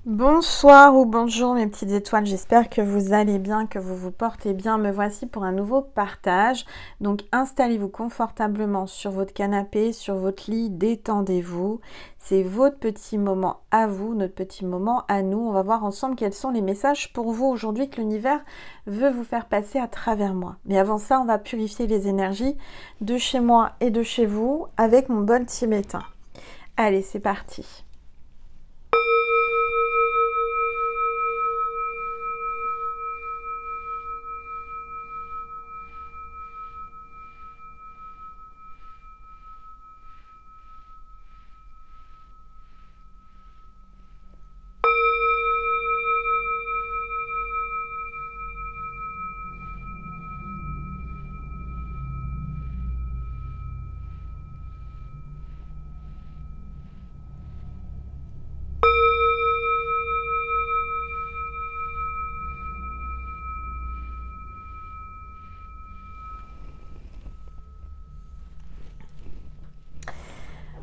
Bonsoir ou bonjour mes petites étoiles, j'espère que vous allez bien, que vous vous portez bien. Me voici pour un nouveau partage. Donc installez-vous confortablement sur votre canapé, sur votre lit, détendez-vous. C'est votre petit moment à vous, notre petit moment à nous. On va voir ensemble quels sont les messages pour vous aujourd'hui que l'univers veut vous faire passer à travers moi. Mais avant ça, on va purifier les énergies de chez moi et de chez vous avec mon bol tibétain. Allez, c'est parti.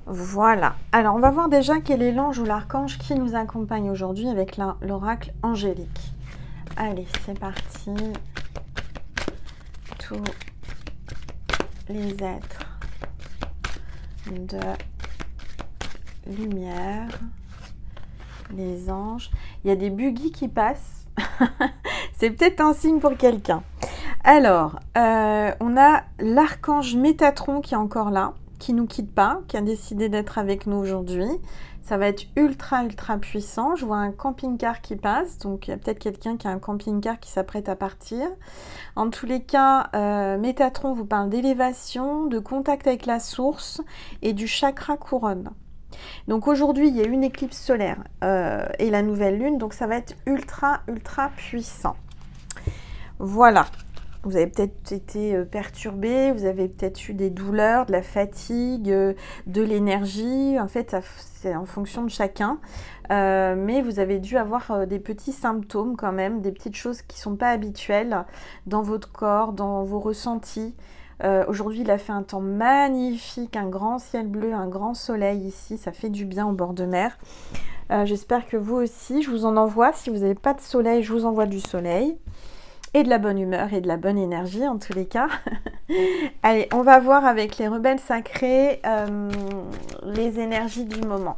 Voilà, alors on va voir déjà quel est l'ange ou l'archange qui nous accompagne aujourd'hui avec l'oracle angélique. Allez, c'est parti. Tous les êtres de lumière, les anges. Il y a des buggy qui passent. C'est peut-être un signe pour quelqu'un. Alors, on a l'archange Métatron qui est encore là, qui ne nous quitte pas, qui a décidé d'être avec nous aujourd'hui. Ça va être ultra puissant. Je vois un camping-car qui passe, donc il y a peut-être quelqu'un qui a un camping-car qui s'apprête à partir. En tous les cas, Métatron vous parle d'élévation, de contact avec la source et du chakra couronne. Donc aujourd'hui, il y a une éclipse solaire et la nouvelle lune, donc ça va être ultra puissant. Voilà. Vous avez peut-être été perturbé, vous avez peut-être eu des douleurs, de la fatigue, de l'énergie. En fait, c'est en fonction de chacun. Mais vous avez dû avoir des petits symptômes quand même, des petites choses qui ne sont pas habituelles dans votre corps, dans vos ressentis. Aujourd'hui, il a fait un temps magnifique, un grand ciel bleu, un grand soleil ici. Ça fait du bien au bord de mer. J'espère que vous aussi, je vous en envoie. Si vous n'avez pas de soleil, je vous envoie du soleil. Et de la bonne humeur et de la bonne énergie en tous les cas. Allez, on va voir avec les rebelles sacrés les énergies du moment.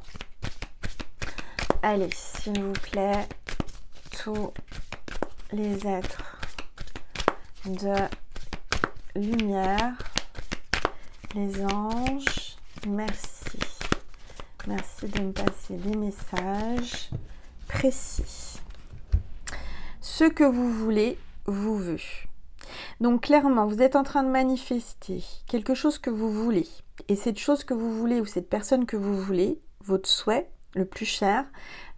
Allez, s'il vous plaît, tous les êtres de lumière, les anges, merci. Merci de me passer des messages précis. Ce que vous voulez vous veut. Donc clairement, vous êtes en train de manifester quelque chose que vous voulez. Et cette chose que vous voulez ou cette personne que vous voulez, votre souhait le plus cher,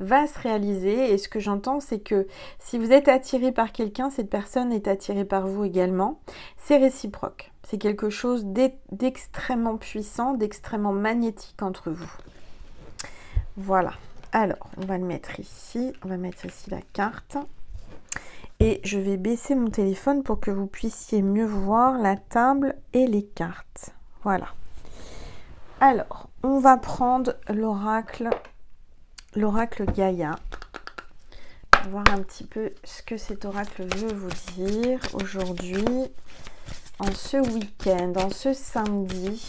va se réaliser. Et ce que j'entends, c'est que si vous êtes attiré par quelqu'un, cette personne est attirée par vous également. C'est réciproque. C'est quelque chose d'extrêmement puissant, d'extrêmement magnétique entre vous. Voilà. Alors, on va le mettre ici. On va mettre ici la carte. Et je vais baisser mon téléphone pour que vous puissiez mieux voir la table et les cartes. Voilà. Alors, on va prendre l'oracle Gaïa. On va voir un petit peu ce que cet oracle veut vous dire aujourd'hui, en ce week-end, en ce samedi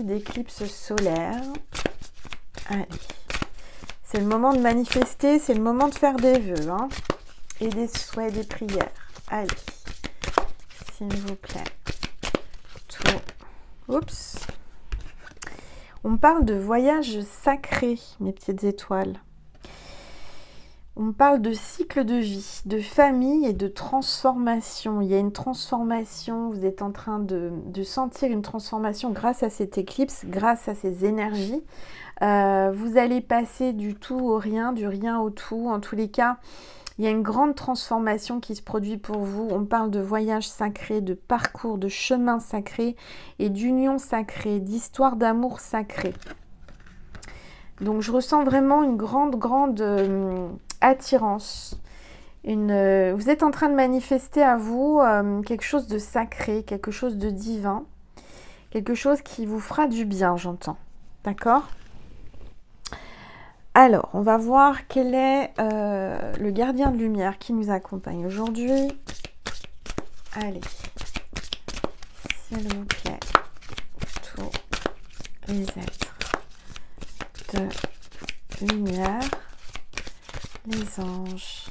d'éclipse solaire. Allez. C'est le moment de manifester, c'est le moment de faire des vœux, hein, et des souhaits, des prières. Allez, s'il vous plaît. Tout. Oups. On parle de voyage sacré, mes petites étoiles. On parle de cycle de vie, de famille et de transformation. Il y a une transformation, vous êtes en train de sentir une transformation grâce à cette éclipse, grâce à ces énergies. Vous allez passer du tout au rien, du rien au tout. En tous les cas, il y a une grande transformation qui se produit pour vous. On parle de voyage sacré, de parcours, de chemin sacré et d'union sacrée, d'histoire d'amour sacré. Donc je ressens vraiment une grande attirance. Vous êtes en train de manifester à vous quelque chose de sacré, quelque chose de divin, quelque chose qui vous fera du bien, j'entends. D'accord ? Alors, on va voir quel est le gardien de lumière qui nous accompagne aujourd'hui. Allez, s'il vous plaît, tous les êtres de lumière, les anges,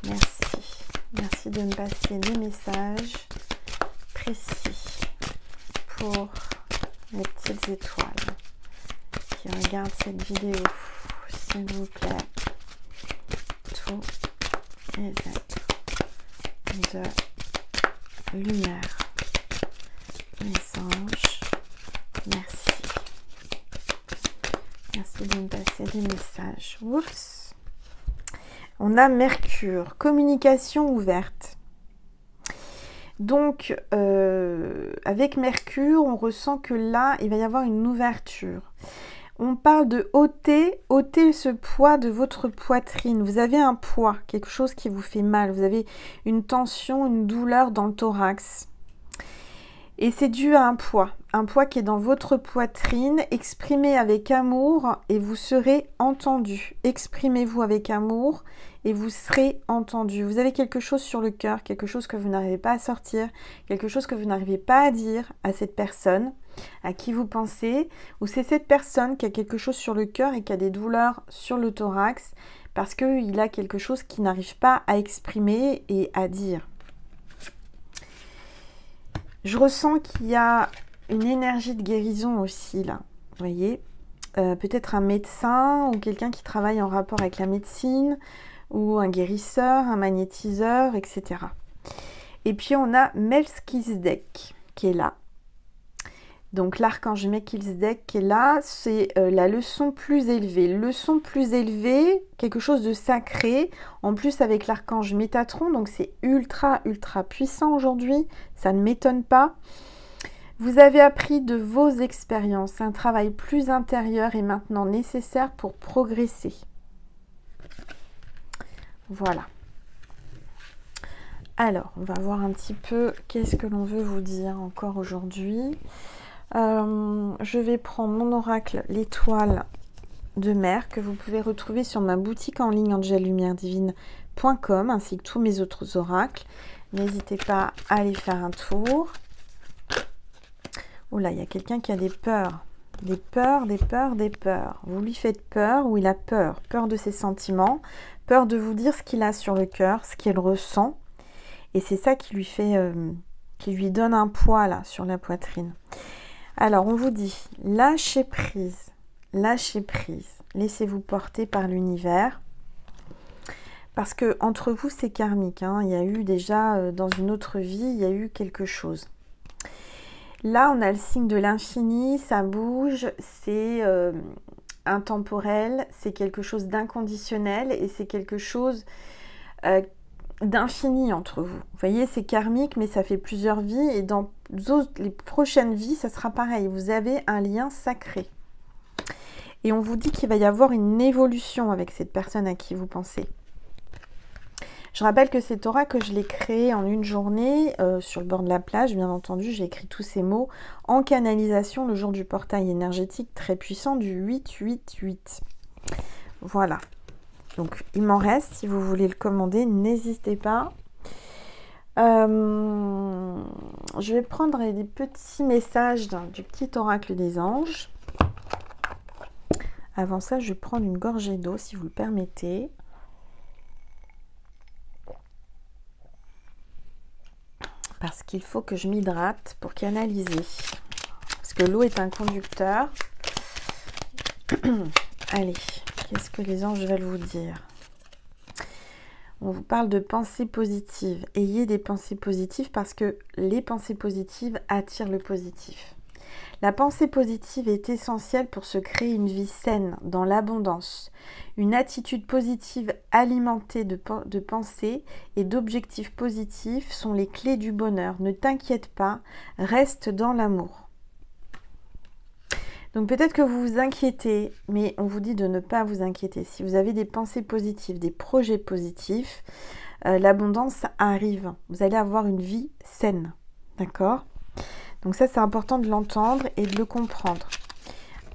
merci. Merci de me passer des messages précis pour les petites étoiles qui regardent cette vidéo. S'il vous plaît, tous les êtres de lumière, les anges, merci. Merci de me passer des messages. Oups. On a Mercure, communication ouverte. Donc, avec Mercure, on ressent que là, il va y avoir une ouverture. On parle de ôter ce poids de votre poitrine. Vous avez un poids, quelque chose qui vous fait mal. Vous avez une tension, une douleur dans le thorax. Et c'est dû à un poids qui est dans votre poitrine. Exprimez avec amour et vous serez entendu. Exprimez-vous avec amour et vous serez entendu. Vous avez quelque chose sur le cœur, quelque chose que vous n'arrivez pas à sortir, quelque chose que vous n'arrivez pas à dire à cette personne à qui vous pensez, ou c'est cette personne qui a quelque chose sur le cœur et qui a des douleurs sur le thorax parce qu'il a quelque chose qu'il n'arrive pas à exprimer et à dire. Je ressens qu'il y a une énergie de guérison aussi là, vous voyez, peut-être un médecin ou quelqu'un qui travaille en rapport avec la médecine, ou un guérisseur, un magnétiseur, etc. Et puis on a Melchizedek qui est là. Donc l'archange Melchizedek qui est là, c'est la leçon plus élevée. Leçon plus élevée, quelque chose de sacré, en plus avec l'archange Métatron, donc c'est ultra puissant aujourd'hui, ça ne m'étonne pas. Vous avez appris de vos expériences, un travail plus intérieur est maintenant nécessaire pour progresser. Voilà. Alors, on va voir un petit peu qu'est-ce que l'on veut vous dire encore aujourd'hui. Je vais prendre mon oracle, l'étoile de mer, que vous pouvez retrouver sur ma boutique en ligne angellumièredivine.com, ainsi que tous mes autres oracles. N'hésitez pas à aller faire un tour. Oh là, il y a quelqu'un qui a des peurs. Des peurs. Vous lui faites peur ou il a peur. Peur de ses sentiments, peur de vous dire ce qu'il a sur le cœur, ce qu'il ressent. Et c'est ça qui lui fait, qui lui donne un poids là sur la poitrine. Alors on vous dit, lâchez prise, laissez-vous porter par l'univers. Parce que entre vous c'est karmique, hein. Il y a eu déjà dans une autre vie, il y a eu quelque chose. Là on a le signe de l'infini, ça bouge, c'est intemporel, c'est quelque chose d'inconditionnel et c'est quelque chose d'infini entre vous. Vous voyez, c'est karmique, mais ça fait plusieurs vies et dans les prochaines vies, ça sera pareil. Vous avez un lien sacré. Et on vous dit qu'il va y avoir une évolution avec cette personne à qui vous pensez. Je rappelle que cet oracle, je l'ai créé en une journée sur le bord de la plage, bien entendu. J'ai écrit tous ces mots en canalisation le jour du portail énergétique très puissant du 888. Voilà. Donc, il m'en reste. Si vous voulez le commander, n'hésitez pas. Je vais prendre des petits messages du petit oracle des anges. Avant ça, je vais prendre une gorgée d'eau, si vous le permettez. Parce qu'il faut que je m'hydrate pour canaliser. Parce que l'eau est un conducteur. Allez, qu'est-ce que les anges veulent vous dire? On vous parle de pensées positives. Ayez des pensées positives parce que les pensées positives attirent le positif. La pensée positive est essentielle pour se créer une vie saine, dans l'abondance. Une attitude positive alimentée de pensées et d'objectifs positifs sont les clés du bonheur. Ne t'inquiète pas, reste dans l'amour. Donc peut-être que vous vous inquiétez, mais on vous dit de ne pas vous inquiéter. Si vous avez des pensées positives, des projets positifs, l'abondance arrive. Vous allez avoir une vie saine, d'accord ? Donc ça, c'est important de l'entendre et de le comprendre.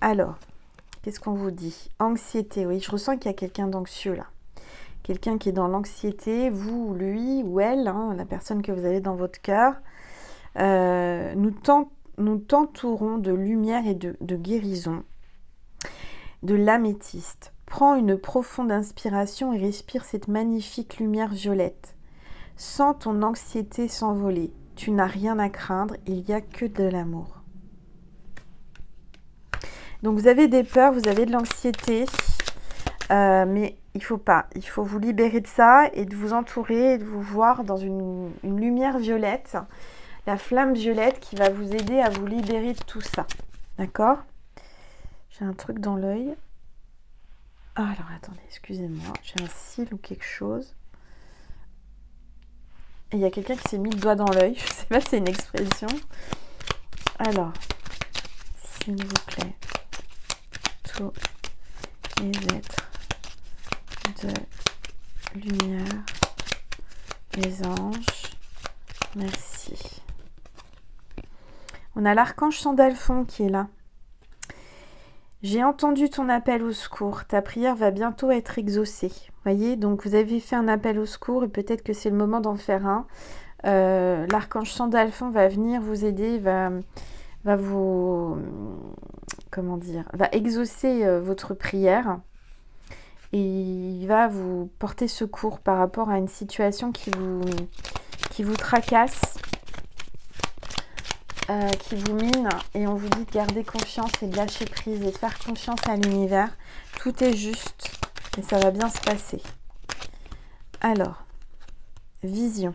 Alors, Qu'est-ce qu'on vous dit? Anxiété, oui, je ressens qu'il y a quelqu'un d'anxieux là. Quelqu'un qui est dans l'anxiété, vous, lui ou elle, hein, la personne que vous avez dans votre cœur. Nous t'entourons de lumière et de guérison, de l'améthyste. Prends une profonde inspiration et respire cette magnifique lumière violette. Sens ton anxiété s'envoler. Tu n'as rien à craindre, il n'y a que de l'amour. Donc vous avez des peurs, vous avez de l'anxiété, mais il faut pas. Il faut vous libérer de ça et de vous entourer et de vous voir dans une lumière violette. La flamme violette qui va vous aider à vous libérer de tout ça. D'accord? J'ai un truc dans l'œil. Ah, alors attendez, excusez-moi. J'ai un cil ou quelque chose. Et il y a quelqu'un qui s'est mis le doigt dans l'œil. Je ne sais pas si c'est une expression. Alors, s'il vous plaît, tous les êtres de lumière, les anges, merci. On a l'archange Sandalphon qui est là. J'ai entendu ton appel au secours. Ta prière va bientôt être exaucée. Voyez, donc vous avez fait un appel au secours et peut-être que c'est le moment d'en faire un. L'archange Sandalphon va venir vous aider, va vous, comment dire, va exaucer votre prière et il va vous porter secours par rapport à une situation qui vous tracasse. Qui vous mine et on vous dit de garder confiance et de lâcher prise et de faire confiance à l'univers. Tout est juste et ça va bien se passer. Alors, vision.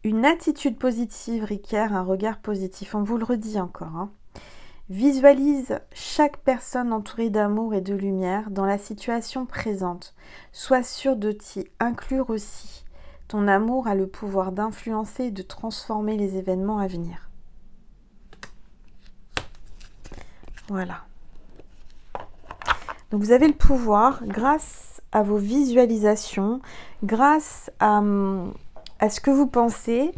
Une attitude positive requiert un regard positif. On vous le redit encore. Hein. Visualise chaque personne entourée d'amour et de lumière dans la situation présente. Sois sûr de t'y inclure aussi. Ton amour a le pouvoir d'influencer et de transformer les événements à venir. Voilà. Donc vous avez le pouvoir, grâce à vos visualisations, grâce à ce que vous pensez,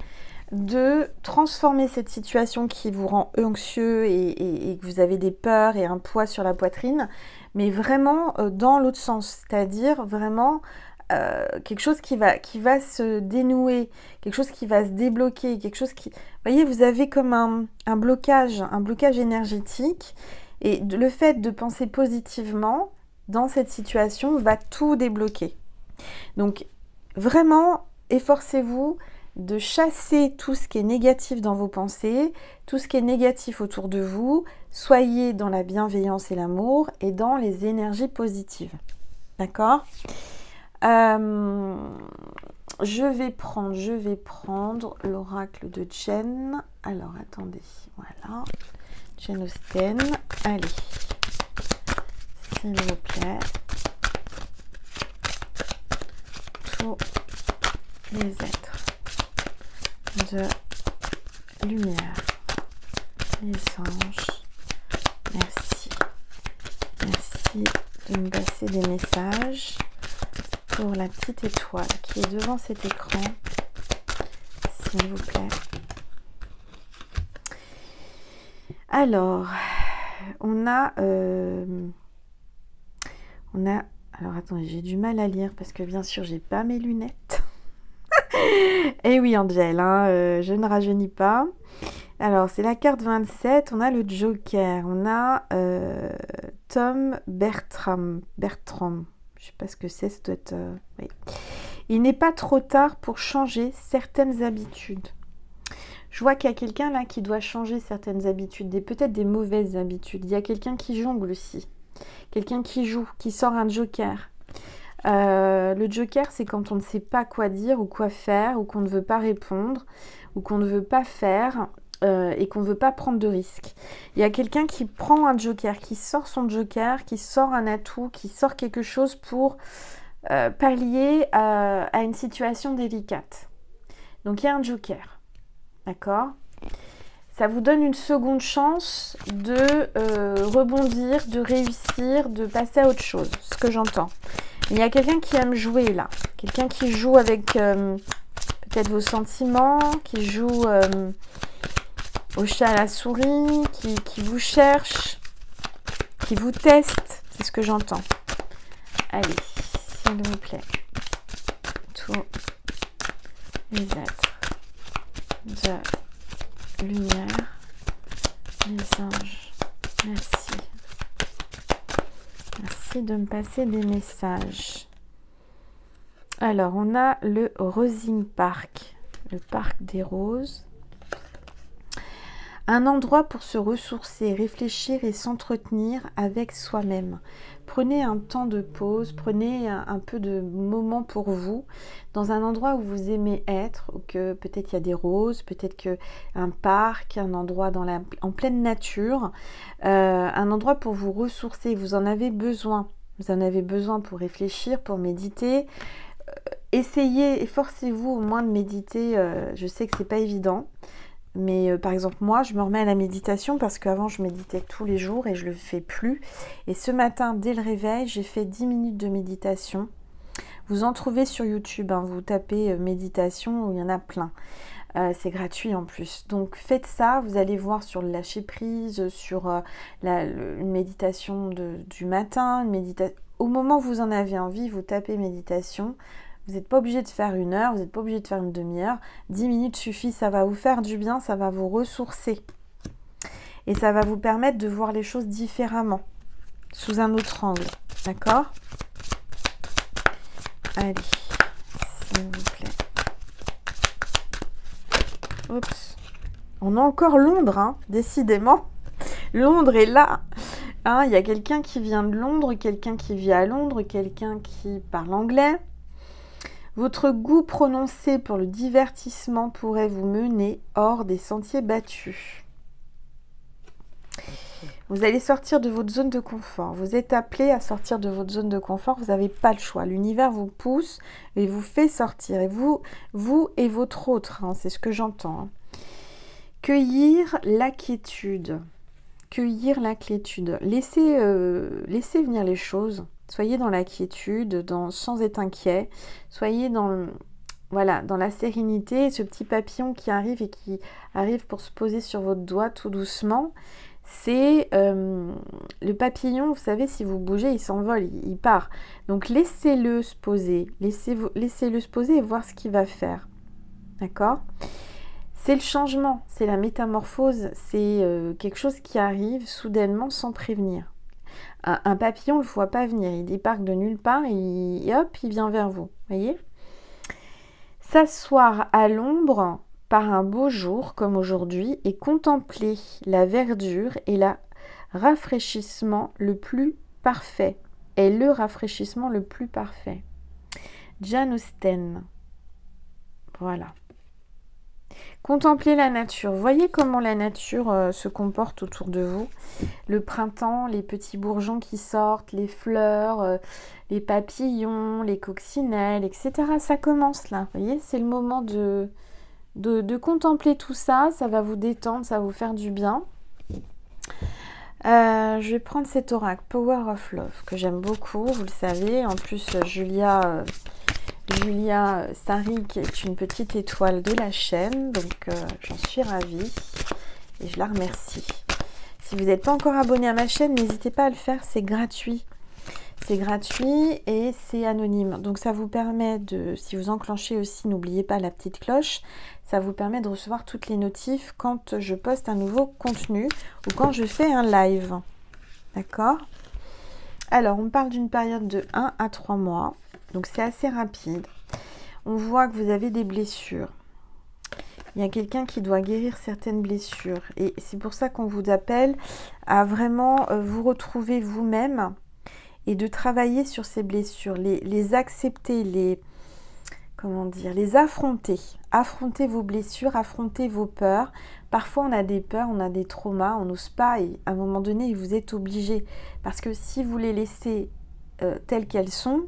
de transformer cette situation qui vous rend anxieux et que vous avez des peurs et un poids sur la poitrine, mais vraiment dans l'autre sens, c'est-à-dire vraiment quelque chose qui va se dénouer, quelque chose qui va se débloquer, quelque chose qui... Vous voyez, vous avez comme un blocage énergétique et le fait de penser positivement dans cette situation va tout débloquer. Donc, vraiment, efforcez-vous de chasser tout ce qui est négatif dans vos pensées, tout ce qui est négatif autour de vous. Soyez dans la bienveillance et l'amour et dans les énergies positives. D'accord ? Je vais prendre l'oracle de Jen. Alors, attendez. Voilà. Jen Austen. Allez. S'il vous plaît. Tous les êtres de lumière. Les anges. Merci. Merci de me passer des messages. Pour la petite étoile qui est devant cet écran, s'il vous plaît. Alors, on a... alors, attendez, j'ai du mal à lire parce que bien sûr, j'ai pas mes lunettes. Et oui, Angel, hein, je ne rajeunis pas. Alors, c'est la carte 27, on a le Joker, on a Tom Bertram. Je ne sais pas ce que c'est, ça doit être... oui. Il n'est pas trop tard pour changer certaines habitudes. Je vois qu'il y a quelqu'un là qui doit changer certaines habitudes, peut-être des mauvaises habitudes. Il y a quelqu'un qui jongle aussi. Quelqu'un qui joue, qui sort un joker. Le joker, c'est quand on ne sait pas quoi dire ou quoi faire, ou qu'on ne veut pas répondre, ou qu'on ne veut pas faire... et qu'on ne veut pas prendre de risques. Il y a quelqu'un qui prend un joker, qui sort son joker, qui sort un atout, qui sort quelque chose pour pallier à une situation délicate. Donc il y a un joker, d'accord ? Ça vous donne une seconde chance de rebondir, de réussir, de passer à autre chose, ce que j'entends. Il y a quelqu'un qui aime jouer là, quelqu'un qui joue avec peut-être vos sentiments, qui joue... au chat à la souris, qui vous cherche. qui vous teste, c'est ce que j'entends. Allez, s'il vous plaît. Tous les êtres de lumière, les anges, merci. Merci de me passer des messages. Alors, on a le Rosine Park, le parc des roses. Un endroit pour se ressourcer, réfléchir et s'entretenir avec soi-même. Prenez un temps de pause, prenez un peu de moment pour vous, dans un endroit où vous aimez être, ou que peut-être il y a des roses, peut-être qu'un parc, un endroit en pleine nature, un endroit pour vous ressourcer, vous en avez besoin. Vous en avez besoin pour réfléchir, pour méditer. Essayez, efforcez-vous au moins de méditer, je sais que c'est pas évident. Mais par exemple, moi, je me remets à la méditation parce qu'avant, je méditais tous les jours et je ne le fais plus. Et ce matin, dès le réveil, j'ai fait 10 minutes de méditation. Vous en trouvez sur YouTube, hein, vous tapez méditation, où il y en a plein. C'est gratuit en plus. Donc faites ça, vous allez voir sur le lâcher prise, sur une méditation du matin. Au moment où vous en avez envie, vous tapez méditation. Vous n'êtes pas obligé de faire 1 heure, vous n'êtes pas obligé de faire une demi-heure. 10 minutes suffit, ça va vous faire du bien, ça va vous ressourcer. Et ça va vous permettre de voir les choses différemment, sous un autre angle. D'accord? Allez, s'il vous plaît. Oups. On a encore Londres, hein, décidément. Londres est là. Hein, il y a quelqu'un qui vient de Londres, quelqu'un qui vit à Londres, quelqu'un qui parle anglais. Votre goût prononcé pour le divertissement pourrait vous mener hors des sentiers battus. Vous allez sortir de votre zone de confort. Vous êtes appelé à sortir de votre zone de confort. Vous n'avez pas le choix. L'univers vous pousse et vous fait sortir. Et vous et votre autre, hein, c'est ce que j'entends. Hein. Cueillir la quiétude. Cueillir la quiétude. Laissez venir les choses. Soyez dans la quiétude, sans être inquiet. Soyez dans la sérénité. Ce petit papillon qui arrive et qui arrive pour se poser sur votre doigt tout doucement, c'est le papillon, vous savez, si vous bougez, il s'envole, il part. Donc laissez-le se poser. Laissez-le se poser et voir ce qu'il va faire. D'accord ? C'est le changement, c'est la métamorphose, c'est quelque chose qui arrive soudainement sans prévenir. Un papillon, on ne le voit pas venir, il débarque de nulle part et hop, il vient vers vous, voyez. S'asseoir à l'ombre par un beau jour comme aujourd'hui et contempler la verdure et le rafraîchissement le plus parfait. Et le rafraîchissement le plus parfait. Jane Austen. Voilà. Contemplez la nature. Voyez comment la nature se comporte autour de vous. Le printemps, les petits bourgeons qui sortent, les fleurs, les papillons, les coccinelles, etc. Ça commence là. Vous voyez, c'est le moment de contempler tout ça. Ça va vous détendre, ça va vous faire du bien. Je vais prendre cet oracle, Power of Love, que j'aime beaucoup, vous le savez. En plus, Julia Sarik est une petite étoile de la chaîne, donc j'en suis ravie et je la remercie. Si vous n'êtes pas encore abonné à ma chaîne, n'hésitez pas à le faire, c'est gratuit. C'est gratuit et c'est anonyme. Donc ça vous permet si vous enclenchez aussi, n'oubliez pas la petite cloche, ça vous permet de recevoir toutes les notifs quand je poste un nouveau contenu ou quand je fais un live. D'accord ? Alors, on parle d'une période de 1 à 3 mois. Donc c'est assez rapide. On voit que vous avez des blessures. Il y a quelqu'un qui doit guérir certaines blessures. Et c'est pour ça qu'on vous appelle à vraiment vous retrouver vous-même et de travailler sur ces blessures, les accepter, les affronter. Affronter vos blessures, affronter vos peurs. Parfois on a des peurs, on a des traumas, on n'ose pas et à un moment donné vous êtes obligé. Parce que si vous les laissez telles qu'elles sont,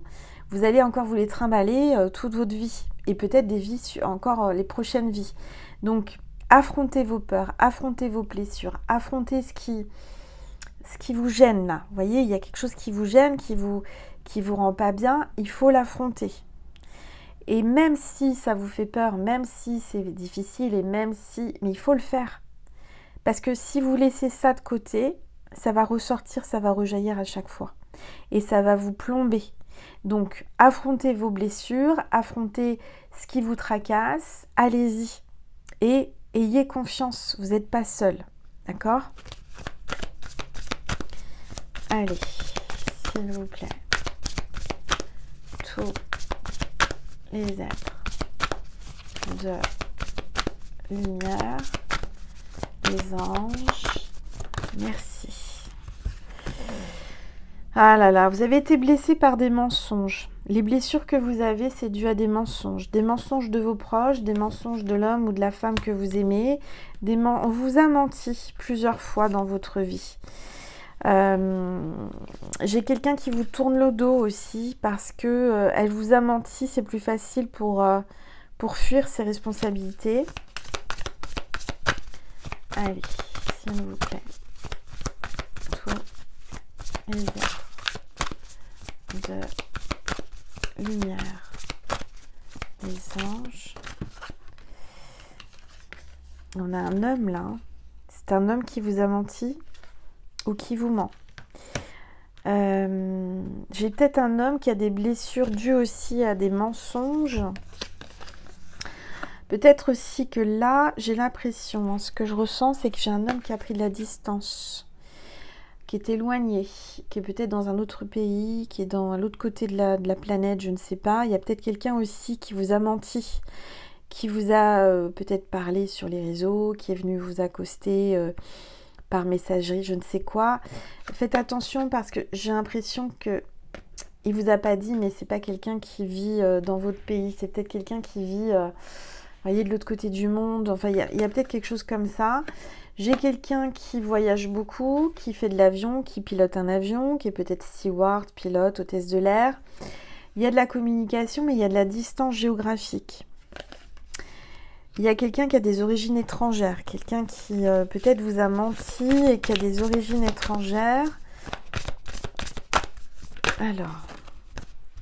vous allez encore vous les trimballer toute votre vie et peut-être des vies, encore les prochaines vies. Donc, affrontez vos peurs, affrontez vos blessures, affrontez ce qui vous gêne là. Vous voyez, il y a quelque chose qui vous gêne, qui vous rend pas bien, il faut l'affronter. Et même si ça vous fait peur, même si c'est difficile mais il faut le faire. Parce que si vous laissez ça de côté, ça va ressortir, ça va rejaillir à chaque fois. Et ça va vous plomber. Donc, affrontez vos blessures, affrontez ce qui vous tracasse, allez-y. Et ayez confiance, vous n'êtes pas seul. D'accord? Allez, s'il vous plaît. Tous les êtres de lumière, les anges, merci. Ah là là, vous avez été blessé par des mensonges. Les blessures que vous avez, c'est dû à des mensonges. Des mensonges de vos proches, des mensonges de l'homme ou de la femme que vous aimez. On vous a menti plusieurs fois dans votre vie. J'ai quelqu'un qui vous tourne le dos aussi parce que elle vous a menti. C'est plus facile pour fuir ses responsabilités. Allez, s'il vous plaît. Tous les êtres de lumière, les anges. On a un homme là. C'est un homme qui vous a menti ou qui vous ment. J'ai peut-être un homme qui a des blessures dues aussi à des mensonges. Peut-être aussi que là, j'ai l'impression, ce que je ressens, c'est que j'ai un homme qui a pris de la distance, qui est éloigné, qui est peut-être dans un autre pays, qui est dans l'autre côté de la planète, je ne sais pas. Il y a peut-être quelqu'un aussi qui vous a menti, qui vous a peut-être parlé sur les réseaux, qui est venu vous accoster par messagerie, je ne sais quoi. Faites attention parce que j'ai l'impression que il vous a pas dit, mais c'est pas quelqu'un qui vit dans votre pays, c'est peut-être quelqu'un qui vit, voyez, de l'autre côté du monde. Enfin, il y a peut-être quelque chose comme ça. J'ai quelqu'un qui voyage beaucoup, qui fait de l'avion, qui pilote un avion, qui est peut-être steward, pilote, hôtesse de l'air. Il y a de la communication, mais il y a de la distance géographique. Il y a quelqu'un qui a des origines étrangères, quelqu'un qui peut-être vous a menti et qui a des origines étrangères. Alors,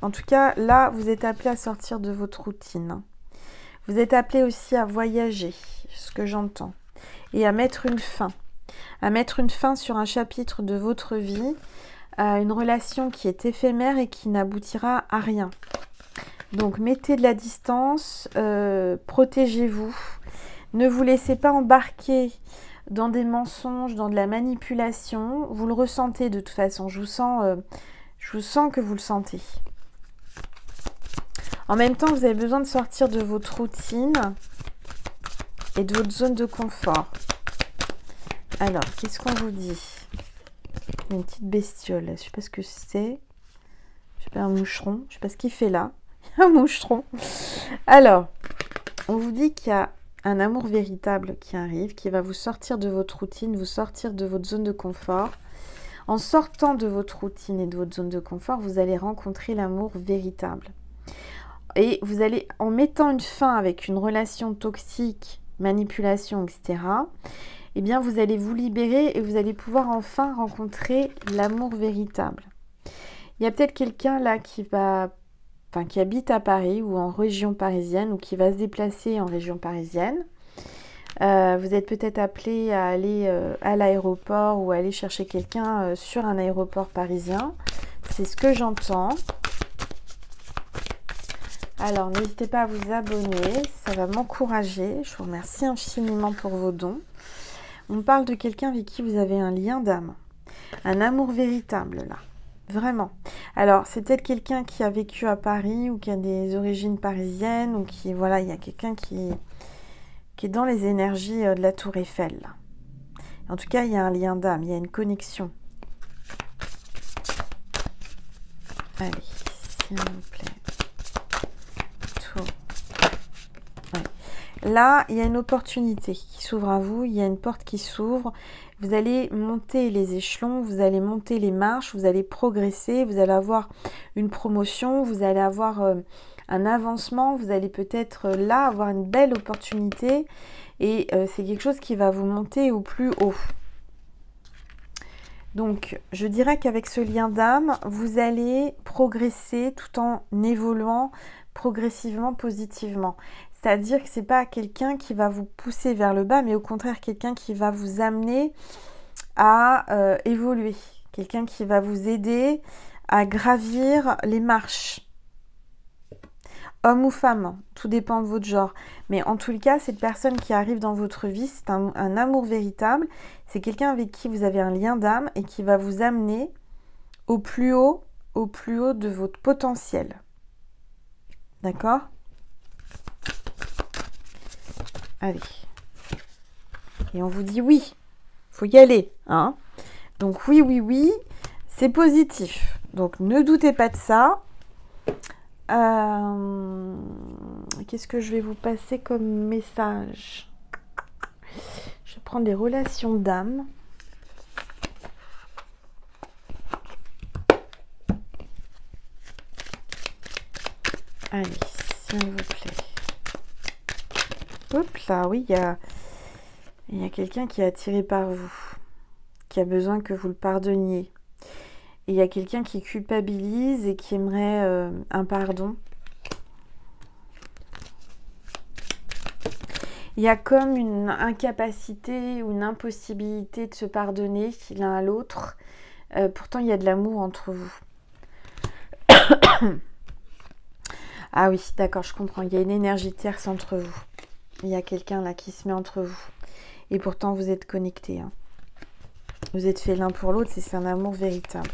en tout cas, là, vous êtes appelé à sortir de votre routine. Vous êtes appelé aussi à voyager, ce que j'entends, et à mettre une fin. À mettre une fin sur un chapitre de votre vie, à une relation qui est éphémère et qui n'aboutira à rien. Donc, mettez de la distance, protégez-vous. Ne vous laissez pas embarquer dans des mensonges, dans de la manipulation. Vous le ressentez de toute façon. Je vous sens que vous le sentez. En même temps, vous avez besoin de sortir de votre routine et de votre zone de confort. Alors, qu'est-ce qu'on vous dit? Une petite bestiole. Je ne sais pas ce que c'est. Je sais pas, un moucheron. Je ne sais pas ce qu'il fait là. Un moucheron. Alors, on vous dit qu'il y a un amour véritable qui arrive, qui va vous sortir de votre routine, vous sortir de votre zone de confort. En sortant de votre routine et de votre zone de confort, vous allez rencontrer l'amour véritable. Et vous allez, en mettant une fin avec une relation toxique, manipulation, etc., eh bien, vous allez vous libérer et vous allez pouvoir enfin rencontrer l'amour véritable. Il y a peut-être quelqu'un là qui habite à Paris ou en région parisienne ou qui va se déplacer en région parisienne. Vous êtes peut-être appelé à aller à l'aéroport ou à aller chercher quelqu'un sur un aéroport parisien. C'est ce que j'entends. Alors, n'hésitez pas à vous abonner, ça va m'encourager. Je vous remercie infiniment pour vos dons. On parle de quelqu'un avec qui vous avez un lien d'âme, un amour véritable là, vraiment. Alors, c'est peut-être quelqu'un qui a vécu à Paris ou qui a des origines parisiennes ou qui, voilà, il y a quelqu'un qui est dans les énergies de la Tour Eiffel là. En tout cas, il y a un lien d'âme, il y a une connexion. Allez, s'il vous plaît. Ouais. Là, il y a une opportunité qui s'ouvre à vous, il y a une porte qui s'ouvre. Vous allez monter les échelons, vous allez monter les marches, vous allez progresser, vous allez avoir une promotion, vous allez avoir un avancement, vous allez peut-être là avoir une belle opportunité et c'est quelque chose qui va vous monter au plus haut. Donc, je dirais qu'avec ce lien d'âme, vous allez progresser tout en évoluant progressivement, positivement. C'est-à-dire que ce n'est pas quelqu'un qui va vous pousser vers le bas, mais au contraire, quelqu'un qui va vous amener à évoluer. Quelqu'un qui va vous aider à gravir les marches. Homme ou femme, tout dépend de votre genre. Mais en tout cas, cette personne qui arrive dans votre vie, c'est un amour véritable. C'est quelqu'un avec qui vous avez un lien d'âme et qui va vous amener au plus haut de votre potentiel. D'accord? Allez. Et on vous dit oui, faut y aller, hein. Donc oui, c'est positif. Donc ne doutez pas de ça. Qu'est-ce que je vais vous passer comme message? Je vais prendre les relations d'âme. Allez, s'il vous plaît. Hop là, oui, il y a quelqu'un qui est attiré par vous, qui a besoin que vous le pardonniez. Et il y a quelqu'un qui culpabilise et qui aimerait un pardon. Il y a comme une incapacité ou une impossibilité de se pardonner l'un à l'autre. Pourtant, il y a de l'amour entre vous. Ah oui, d'accord, je comprends. Il y a une énergie tierce entre vous. Il y a quelqu'un là qui se met entre vous. Et pourtant, vous êtes connectés. Hein. Vous êtes faits l'un pour l'autre, c'est un amour véritable.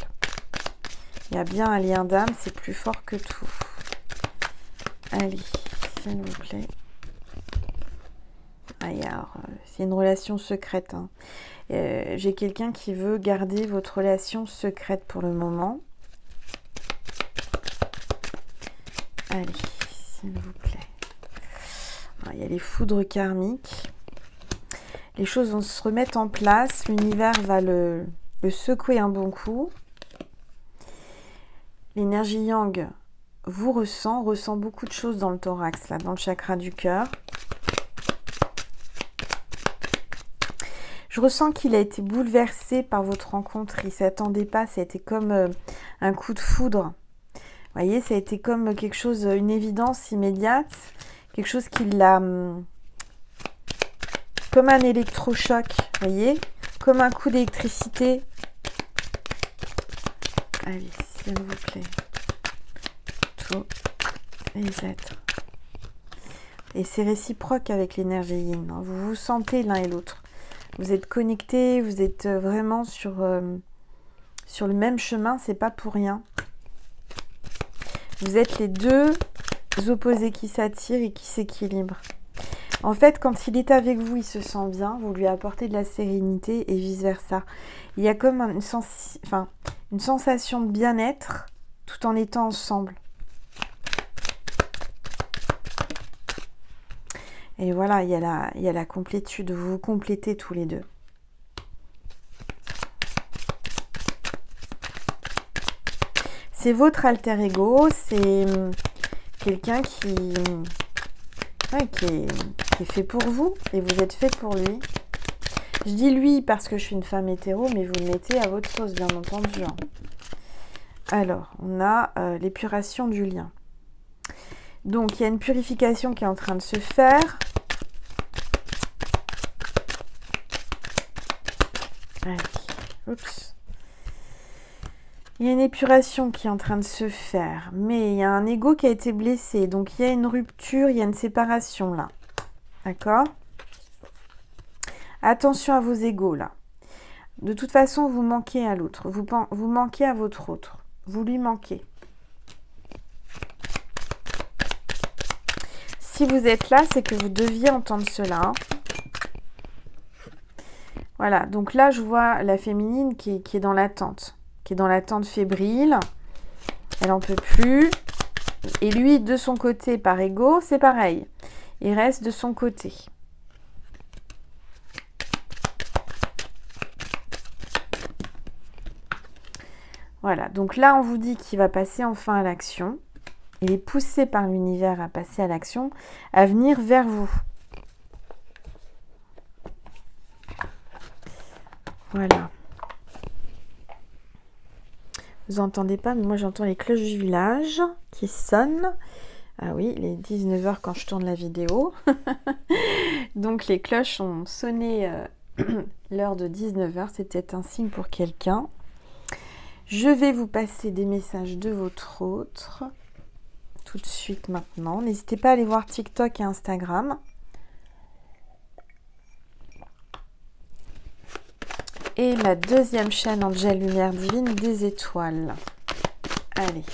Il y a bien un lien d'âme, c'est plus fort que tout. Allez, s'il vous plaît. Alors, c'est une relation secrète. Hein. J'ai quelqu'un qui veut garder votre relation secrète pour le moment. Allez, s'il vous plaît. Il y a les foudres karmiques. Les choses vont se remettre en place. L'univers va le secouer un bon coup. L'énergie yang vous ressent beaucoup de choses dans le thorax, là, dans le chakra du cœur. Je ressens qu'il a été bouleversé par votre rencontre. Il ne s'attendait pas. Ça a été comme un coup de foudre. Vous voyez, ça a été comme quelque chose, une évidence immédiate. Quelque chose qui l'a... comme un électrochoc. Vous voyez, comme un coup d'électricité. Allez, s'il vous plaît. Tous les êtres. Et c'est réciproque avec l'énergie yin. Hein. Vous vous sentez l'un et l'autre. Vous êtes connectés, vous êtes vraiment sur le même chemin, c'est pas pour rien. Vous êtes les deux opposés qui s'attirent et qui s'équilibrent. En fait, quand il est avec vous, il se sent bien, vous lui apportez de la sérénité et vice-versa. Il y a comme une sensation de bien-être tout en étant ensemble. Et voilà, il y a la complétude, vous vous complétez tous les deux. C'est votre alter ego, c'est quelqu'un qui est fait pour vous et vous êtes fait pour lui. Je dis lui parce que je suis une femme hétéro, mais vous le mettez à votre sauce, bien entendu. Hein. Alors, on a l'épuration du lien. Donc, il y a une purification qui est en train de se faire. Allez, oups. Il y a une épuration qui est en train de se faire, mais il y a un ego qui a été blessé. Donc, il y a une rupture, il y a une séparation là. D'accord? Attention à vos égos là. De toute façon, vous manquez à l'autre. Vous manquez à votre autre. Vous lui manquez. Si vous êtes là, c'est que vous deviez entendre cela. Hein. Voilà, donc là, je vois la féminine qui est dans l'attente. Qui est dans l'attente fébrile. Elle n'en peut plus. Et lui, de son côté, par ego, c'est pareil. Il reste de son côté. Voilà, donc là, on vous dit qu'il va passer enfin à l'action. Il est poussé par l'univers à passer à l'action, à venir vers vous. Voilà. Vous n'entendez pas, mais moi j'entends les cloches du village qui sonnent. Ah oui, il est 19h quand je tourne la vidéo. Donc les cloches ont sonné l'heure de 19 h, c'est peut-être un signe pour quelqu'un. Je vais vous passer des messages de votre autre tout de suite maintenant. N'hésitez pas à aller voir TikTok et Instagram. Et ma deuxième chaîne Angel Lumière Divine des étoiles. Allez.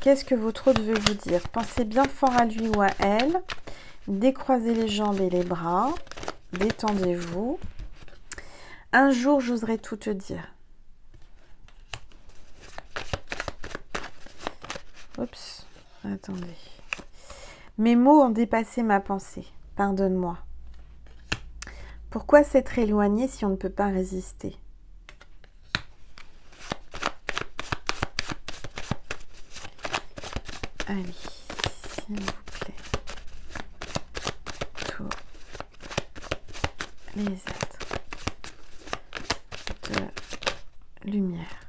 Qu'est-ce que votre autre veut vous dire? Pensez bien fort à lui ou à elle. Décroisez les jambes et les bras. Détendez-vous. Un jour, j'oserai tout te dire. Oups, attendez. Mes mots ont dépassé ma pensée. Pardonne-moi. Pourquoi s'être éloigné si on ne peut pas résister? Allez, s'il vous plaît. Tous les êtres de lumière.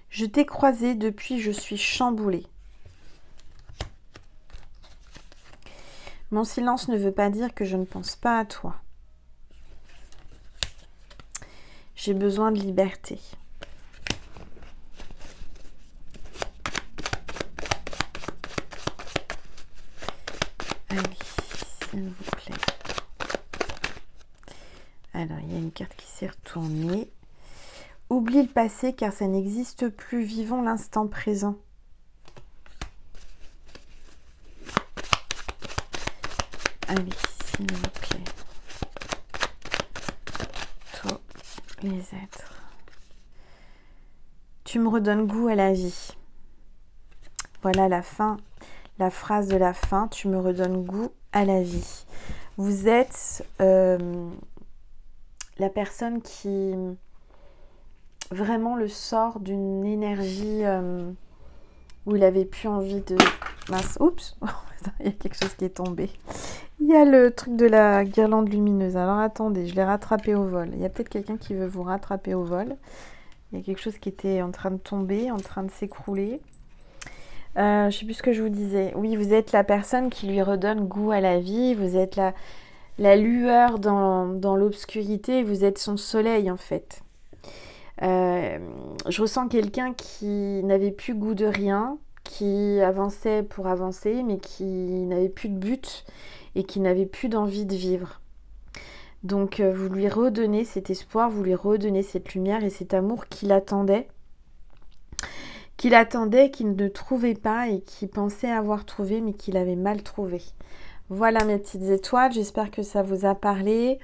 Je t'ai croisé, depuis je suis chamboulée. Mon silence ne veut pas dire que je ne pense pas à toi. J'ai besoin de liberté. Allez, s'il vous plaît. Alors, il y a une carte qui s'est retournée. Oublie le passé car ça n'existe plus. Vivons l'instant présent. Allez, s'il vous plaît. Tous les êtres. Tu me redonnes goût à la vie. Voilà la fin, la phrase de la fin. Tu me redonnes goût à la vie. Vous êtes la personne qui vraiment le sort d'une énergie où il avait plus envie de... Mince, oups, il y a quelque chose qui est tombé. Il y a le truc de la guirlande lumineuse. Alors attendez, je l'ai rattrapé au vol. Il y a peut-être quelqu'un qui veut vous rattraper au vol. Il y a quelque chose qui était en train de tomber, en train de s'écrouler. Je ne sais plus ce que je vous disais. Oui, vous êtes la personne qui lui redonne goût à la vie. Vous êtes la lueur dans l'obscurité. Vous êtes son soleil en fait. Je ressens quelqu'un qui n'avait plus goût de rien, qui avançait pour avancer, mais qui n'avait plus de but et qui n'avait plus d'envie de vivre. Donc vous lui redonnez cet espoir, vous lui redonnez cette lumière et cet amour qu'il attendait, qu'il ne trouvait pas et qu'il pensait avoir trouvé, mais qu'il avait mal trouvé. Voilà mes petites étoiles, j'espère que ça vous a parlé.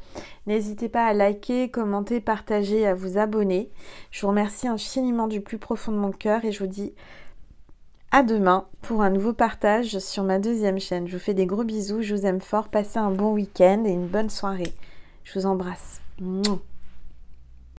N'hésitez pas à liker, commenter, partager, à vous abonner. Je vous remercie infiniment du plus profond de mon cœur et je vous dis à demain pour un nouveau partage sur ma deuxième chaîne. Je vous fais des gros bisous, je vous aime fort, passez un bon week-end et une bonne soirée. Je vous embrasse. Mouah.